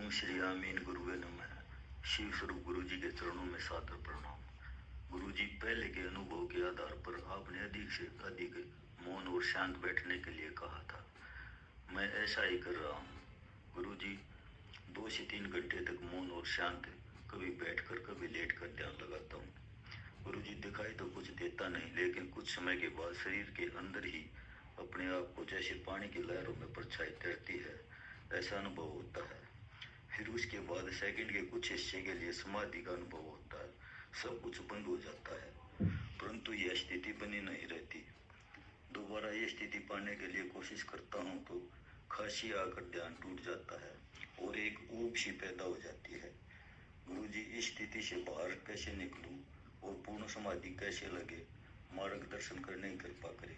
ओम श्री आमीन गुरुवे नमः। शिव स्वरूप गुरु जी के चरणों में सादर प्रणाम। गुरु जी, पहले के अनुभव के आधार पर आपने अधिक से अधिक मौन और शांत बैठने के लिए कहा था। मैं ऐसा ही कर रहा हूँ। गुरु जी, 2 से 3 घंटे तक मौन और शांत, कभी बैठकर कभी लेटकर ध्यान लगाता हूँ। गुरु जी, दिखाई तो कुछ देता नहीं, लेकिन कुछ समय के बाद शरीर के अंदर ही अपने आप को जैसे पानी की लहरों में परछाई तैरती है, ऐसा अनुभव होता है। फिर उसके बाद सेकंड के कुछ हिस्से के लिए समाधि का अनुभव होता है। सब कुछ बंद हो जाता है, परंतु यह स्थिति बनी नहीं रहती। दोबारा ये स्थिति पाने के लिए कोशिश करता हूँ तो खांसी आकर ध्यान टूट जाता है और एक ऊब सी पैदा हो जाती है। गुरु जी, इस स्थिति से बाहर कैसे निकलूं और पूर्ण समाधि कैसे लगे, मार्गदर्शन करने की कृपा करें।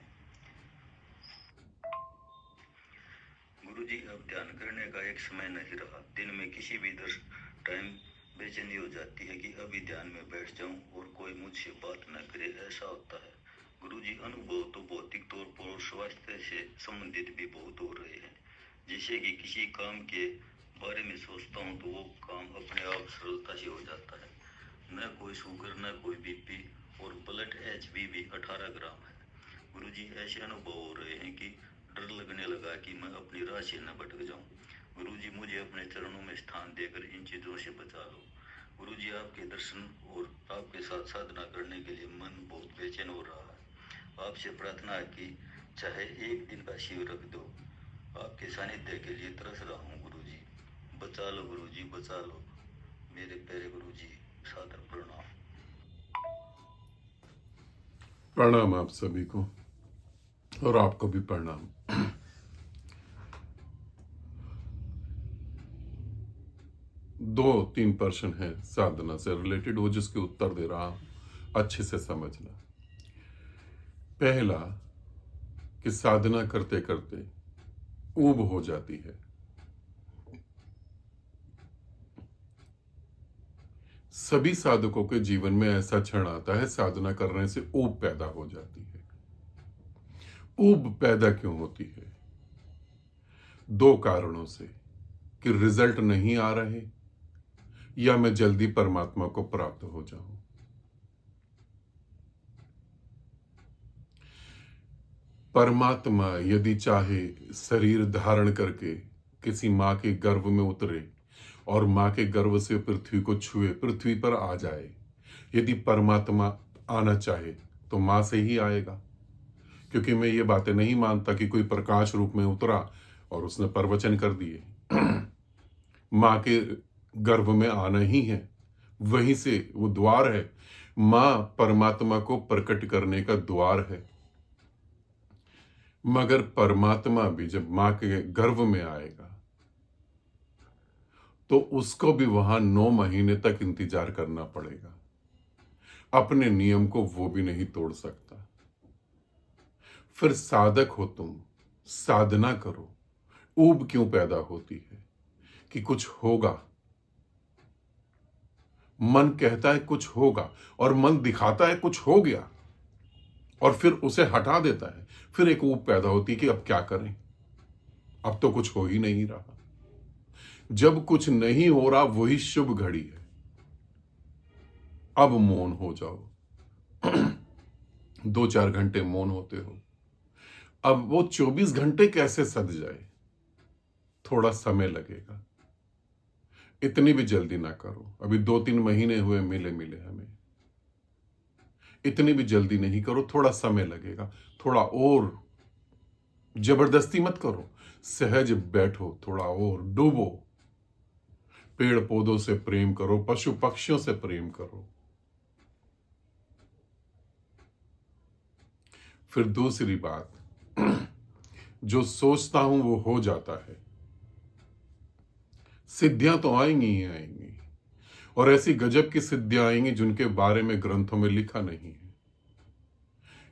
गुरु जी, अब ध्यान करने का एक समय नहीं रहा। दिन में किसी भी टाइम बेचैनी हो जाती है कि अभी ध्यान में बैठ जाऊं और कोई मुझसे बात न करे, ऐसा होता है। गुरु जी, अनुभव तो भौतिक तौर पर और स्वास्थ्य से संबंधित भी बहुत हो रहे हैं। जैसे कि किसी काम के बारे में सोचता हूँ तो वो काम अपने आप सरलता से हो जाता है। न कोई शुगर, न कोई बीपी, और ब्लड HB भी 18 ग्राम है। गुरु जी, ऐसे अनुभव हो रहे हैं कि डर लगने लगा कि मैं अपनी राह से न भटक जाऊं। गुरु जी, मुझे अपने चरणों में स्थान देकर इन चीज़ों से बचा लो। गुरु जी, आपके दर्शन और आपके साथ साधना करने के लिए मन बहुत बेचैन हो रहा है। आपसे प्रार्थना है कि चाहे एक दिन का शिव रख दो, आपके सानिध्य के लिए तरस रहा हूँ। गुरु जी, बचा लो। गुरु जी, बचा लो। मेरे प्यारे गुरु जी, सादर प्रणाम। प्रणाम आप सभी को, और आपको भी प्रणाम। 2-3% है साधना से रिलेटेड, वो जिसके उत्तर दे रहा हूं, अच्छे से समझना। पहला, कि साधना करते करते ऊब हो जाती है। सभी साधकों के जीवन में ऐसा क्षण आता है, साधना करने से ऊब पैदा हो जाती है। ऊब पैदा क्यों होती है? 2 कारणों से, कि रिजल्ट नहीं आ रहे या मैं जल्दी परमात्मा को प्राप्त हो जाऊं। परमात्मा यदि चाहे शरीर धारण करके किसी मां के गर्भ में उतरे और मां के गर्भ से पृथ्वी को छुए, पृथ्वी पर आ जाए। यदि परमात्मा आना चाहे तो मां से ही आएगा, क्योंकि मैं ये बातें नहीं मानता कि कोई प्रकाश रूप में उतरा और उसने प्रवचन कर दिए। मां के गर्भ में आना ही है, वहीं से वो द्वार है। मां परमात्मा को प्रकट करने का द्वार है। मगर परमात्मा भी जब मां के गर्भ में आएगा तो उसको भी वहां 9 महीने तक इंतजार करना पड़ेगा। अपने नियम को वो भी नहीं तोड़ सकता। फिर साधक हो तुम, साधना करो। ऊब क्यों पैदा होती है? कि कुछ होगा। मन कहता है कुछ होगा, और मन दिखाता है कुछ हो गया, और फिर उसे हटा देता है। फिर एक ऊब पैदा होती है कि अब क्या करें, अब तो कुछ हो ही नहीं रहा। जब कुछ नहीं हो रहा, वही शुभ घड़ी है। अब मौन हो जाओ। 2-4 घंटे मौन होते हो। अब वो 24 घंटे कैसे सध जाए, थोड़ा समय लगेगा। इतनी भी जल्दी ना करो। अभी 2-3 महीने हुए मिले हमें। इतनी भी जल्दी नहीं करो, थोड़ा समय लगेगा। थोड़ा और जबरदस्ती मत करो, सहज बैठो, थोड़ा और डूबो। पेड़ पौधों से प्रेम करो, पशु पक्षियों से प्रेम करो। फिर दूसरी बात, जो सोचता हूं वो हो जाता है। सिद्धियां तो आएंगी ही आएंगी, और ऐसी गजब की सिद्धियां आएंगी जिनके बारे में ग्रंथों में लिखा नहीं है।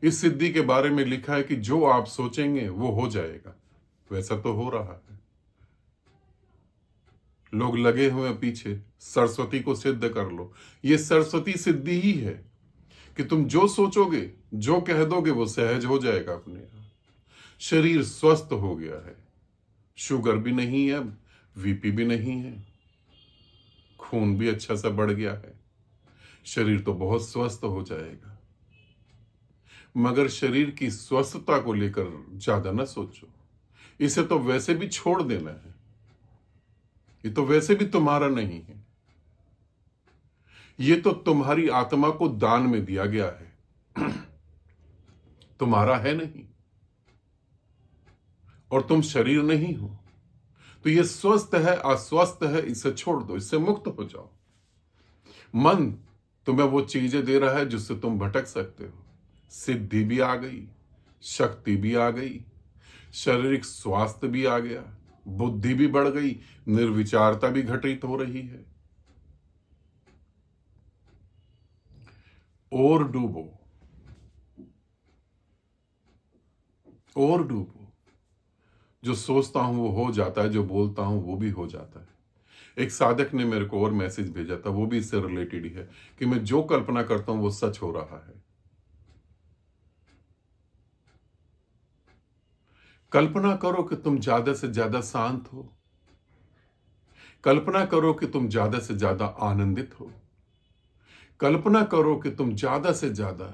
इस सिद्धि के बारे में लिखा है कि जो आप सोचेंगे वो हो जाएगा। वैसा तो हो रहा है। लोग लगे हुए पीछे, सरस्वती को सिद्ध कर लो। ये सरस्वती सिद्धि ही है कि तुम जो सोचोगे, जो कह दोगे, वो सहज हो जाएगा अपने आप। शरीर स्वस्थ हो गया है, शुगर भी नहीं है, VP भी नहीं है, खून भी अच्छा सा बढ़ गया है, शरीर तो बहुत स्वस्थ हो जाएगा। मगर शरीर की स्वस्थता को लेकर ज्यादा ना सोचो, इसे तो वैसे भी छोड़ देना है, ये तो वैसे भी तुम्हारा नहीं है, ये तो तुम्हारी आत्मा को दान में दिया गया है, तुम्हारा है नहीं, और तुम शरीर नहीं हो। तो ये स्वस्थ है अस्वस्थ है, इसे छोड़ दो, इससे मुक्त हो जाओ। मन तुम्हें वो चीजें दे रहा है जिससे तुम भटक सकते हो। सिद्धि भी आ गई, शक्ति भी आ गई, शारीरिक स्वास्थ्य भी आ गया, बुद्धि भी बढ़ गई, निर्विचारता भी घटित हो रही है। और डूबो, और डूबो। जो सोचता हूं वो हो जाता है, जो बोलता हूं वो भी हो जाता है। एक साधक ने मेरे को और मैसेज भेजा था, वो भी इससे रिलेटेड ही है, कि मैं जो कल्पना करता हूं वो सच हो रहा है। कल्पना करो कि तुम ज्यादा से ज्यादा शांत हो, कल्पना करो कि तुम ज्यादा से ज्यादा आनंदित हो, कल्पना करो कि तुम ज्यादा से ज्यादा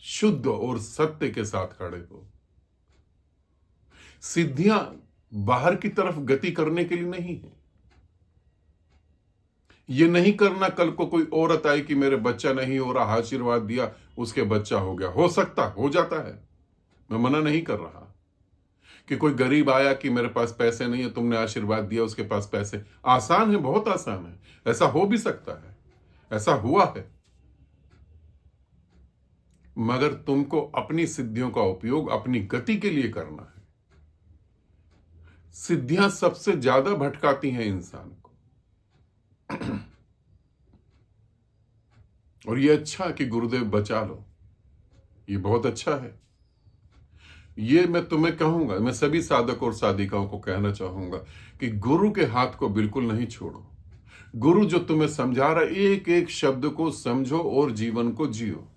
शुद्ध और सत्य के साथ खड़े हो। सिद्धियां बाहर की तरफ गति करने के लिए नहीं है। ये नहीं करना कल को कोई औरत आई कि मेरे बच्चा नहीं हो रहा, आशीर्वाद दिया उसके बच्चा हो गया। हो सकता, हो जाता है, मैं मना नहीं कर रहा। कि कोई गरीब आया कि मेरे पास पैसे नहीं है, तुमने आशीर्वाद दिया उसके पास पैसे। आसान है, बहुत आसान है, ऐसा हो भी सकता है, ऐसा हुआ है। मगर तुमको अपनी सिद्धियों का उपयोग अपनी गति के लिए करना है। सिद्धियां सबसे ज्यादा भटकाती हैं इंसान को। और ये अच्छा कि गुरुदेव बचा लो, ये बहुत अच्छा है। ये मैं तुम्हें कहूंगा, मैं सभी साधक और साधिकाओं को कहना चाहूंगा कि गुरु के हाथ को बिल्कुल नहीं छोड़ो। गुरु जो तुम्हें समझा रहा है, एक एक शब्द को समझो और जीवन को जियो।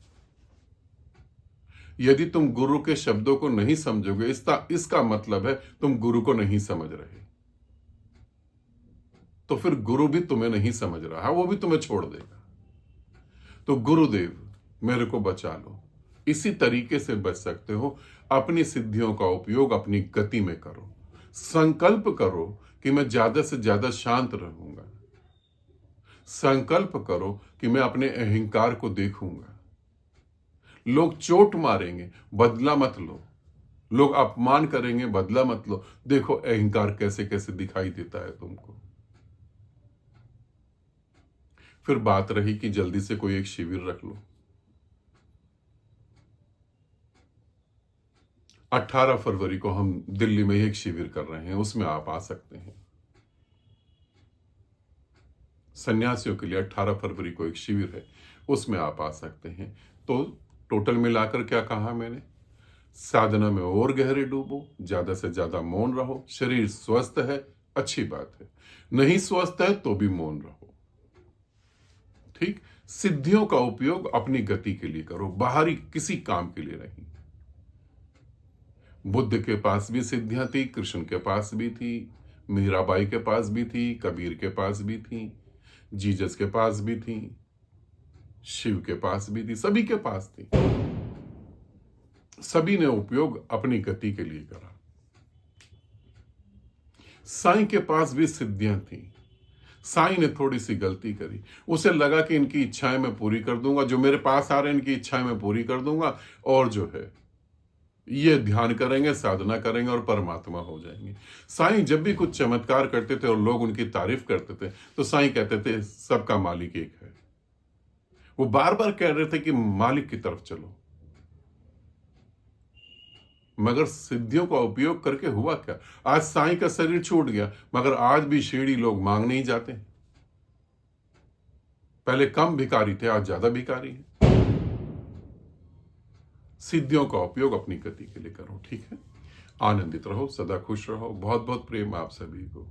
यदि तुम गुरु के शब्दों को नहीं समझोगे, इसका मतलब है तुम गुरु को नहीं समझ रहे। तो फिर गुरु भी तुम्हें नहीं समझ रहा, वो भी तुम्हें छोड़ देगा। तो गुरुदेव मेरे को बचा लो, इसी तरीके से बच सकते हो। अपनी सिद्धियों का उपयोग अपनी गति में करो। संकल्प करो कि मैं ज्यादा से ज्यादा शांत रहूंगा। संकल्प करो कि मैं अपने अहंकार को देखूंगा। लोग चोट मारेंगे, बदला मत लो। लोग अपमान करेंगे, बदला मत लो। देखो अहंकार कैसे कैसे दिखाई देता है तुमको। फिर बात रही कि जल्दी से कोई एक शिविर रख लो। 18 फरवरी को हम दिल्ली में एक शिविर कर रहे हैं, उसमें आप आ सकते हैं। सन्यासियों के लिए 18 फरवरी को एक शिविर है, उसमें आप आ सकते हैं। तो टोटल मिलाकर क्या कहा मैंने? साधना में और गहरे डूबो, ज्यादा से ज्यादा मौन रहो। शरीर स्वस्थ है, अच्छी बात है। नहीं स्वस्थ है तो भी मौन रहो। ठीक। सिद्धियों का उपयोग अपनी गति के लिए करो, बाहरी किसी काम के लिए नहीं। बुद्ध के पास भी सिद्धियां थी, कृष्ण के पास भी थी, मीराबाई के पास भी थी, कबीर के पास भी थी, जीसस के पास भी थी, शिव के पास भी थी, सभी के पास थी। सभी ने उपयोग अपनी गति के लिए करा। साईं के पास भी सिद्धियां थी। साईं ने थोड़ी सी गलती करी, उसे लगा कि इनकी इच्छाएं मैं पूरी कर दूंगा, जो मेरे पास आ रहे हैं इनकी इच्छाएं मैं पूरी कर दूंगा, और जो है ये ध्यान करेंगे, साधना करेंगे और परमात्मा हो जाएंगे। साईं जब भी कुछ चमत्कार करते थे और लोग उनकी तारीफ करते थे तो साईं कहते थे सबका मालिक एक है। वो बार बार कह रहे थे कि मालिक की तरफ चलो। मगर सिद्धियों का उपयोग करके हुआ क्या? आज साईं का शरीर छूट गया, मगर आज भी शिरडी लोग मांग नहीं जाते। पहले कम भिखारी थे, आज ज्यादा भिखारी हैं। सिद्धियों का उपयोग अपनी गति के लिए करो, ठीक है? आनंदित रहो, सदा खुश रहो। बहुत बहुत प्रेम आप सभी को।